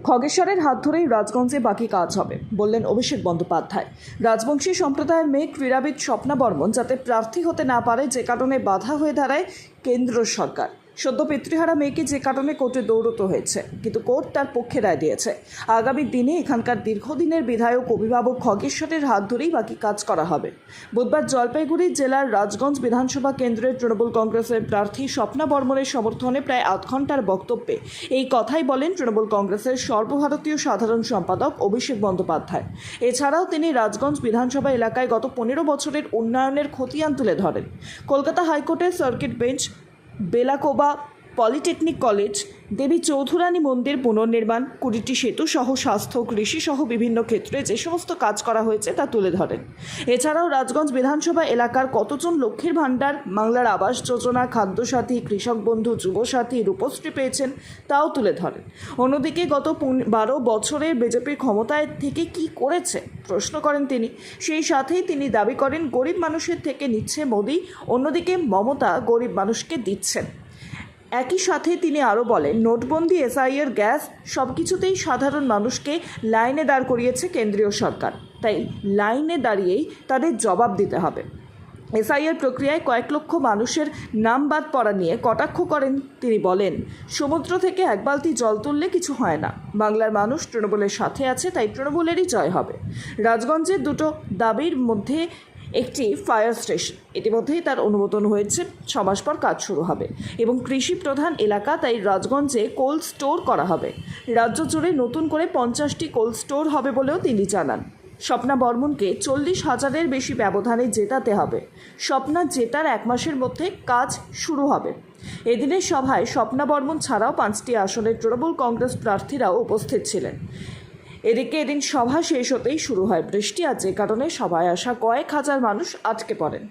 খগেশ্বরের হাত ধরেই রাজগঞ্জে বাকি কাজ হবে বললেন অভিষেক বন্দ্যোপাধ্যায়। রাজবংশী সম্প্রদায়ের মেয়ে ক্রীড়াবিদ স্বপ্না বর্মন যাতে প্রার্থী হতে না পারে, যে কারণে বাধা হয়ে দাঁড়ায় কেন্দ্র সরকার। সদ্য পিতৃহারা মেয়েকে যে কারণে কোর্টে দৌড়তে হয়েছে, কিন্তু কোর্ট তার পক্ষে রায় দিয়েছে। আগামী দিনে এখানকার দীর্ঘদিনের বিধায়ক অভিভাবক খগেশ্বরের হাত ধরেই বাকি কাজ করা হবে। বুধবার জলপাইগুড়ি জেলার রাজগঞ্জ বিধানসভা কেন্দ্রের তৃণমূল কংগ্রেসের প্রার্থী স্বপ্না বর্মনের সমর্থনে প্রায় আধ ঘন্টার বক্তব্যে এই কথাই বলেন তৃণমূল কংগ্রেসের সর্বভারতীয় সাধারণ সম্পাদক অভিষেক বন্দ্যোপাধ্যায়। এছাড়াও তিনি রাজগঞ্জ বিধানসভা এলাকায় গত 15 বছরের উন্নয়নের খতিয়ান তুলে ধরেন। কলকাতা হাইকোর্টের circuit bench, Belakoba polytechnic college, Devi Chaudhurani মন্দির পুনর্নির্মাণ, 20টি সেতু সহ স্বাস্থ্য, কৃষি সহ বিভিন্ন ক্ষেত্রে যে সমস্ত কাজ করা হয়েছে তা তুলে ধরেন। এছাড়াও রাজগঞ্জ বিধানসভা এলাকার কতজন লক্ষ্মীর ভাণ্ডার, বাংলার আবাস যোজনা, খাদ্যসাথী, কৃষক বন্ধু, যুবসাথী, রূপশ্রী পেয়েছেন তাও তুলে ধরেন। অন্যদিকে গত 12 বছরের বিজেপির ক্ষমতায় থেকে কি করেছে প্রশ্ন করেন তিনি। সেই সাথেই তিনি দাবি করেন গরিব মানুষের থেকে নিচ্ছে মোদি, অন্যদিকে মমতা গরিব মানুষকে দিচ্ছেন। একই সাথে তিনি আরও বলেন, নোটবন্দি, এসআইয়ের গ্যাস সব কিছুতেই সাধারণ মানুষকে লাইনে দাঁড় করিয়েছে কেন্দ্রীয় সরকার, তাই লাইনে দাঁড়িয়েই তাদের জবাব দিতে হবে। এসআইয়ের প্রক্রিয়ায় কয়েক লক্ষ মানুষের নাম বাদ পড়া নিয়ে কটাক্ষ করেন তিনি। বলেন, সমুদ্র থেকে এক বালতি জল তুললে কিছু হয় না। বাংলার মানুষ তৃণমূলের সাথে আছে, তাই তৃণমূলেরই জয় হবে। রাজগঞ্জের দুটো দাবির মধ্যে একটি ফায়ার স্টেশন, ইতিমধ্যেই তার অনুমোদন হয়েছে, 6 মাস পর কাজ শুরু হবে এবং কৃষি প্রধান এলাকা, তাই রাজগঞ্জে কোল্ড স্টোর করা হবে। রাজ্য জুড়ে নতুন করে 50টি কোল্ড স্টোর হবে বলেও তিনি জানান। স্বপ্না বর্মনকে 40,000-এর বেশি ব্যবধানে জেতাতে হবে। স্বপ্না জেতার 1 মাসের মধ্যে কাজ শুরু হবে। এদিনের সভায় স্বপ্না বর্মন ছাড়াও 5টি আসনের তৃণমূল কংগ্রেস প্রার্থীরাও উপস্থিত ছিলেন। এদিকে এদিন সভা শেষ হতেই শুরু হয় বৃষ্টি, আর যে কারণে সভায় আসা কয়েক হাজার মানুষ আটকে পড়েন।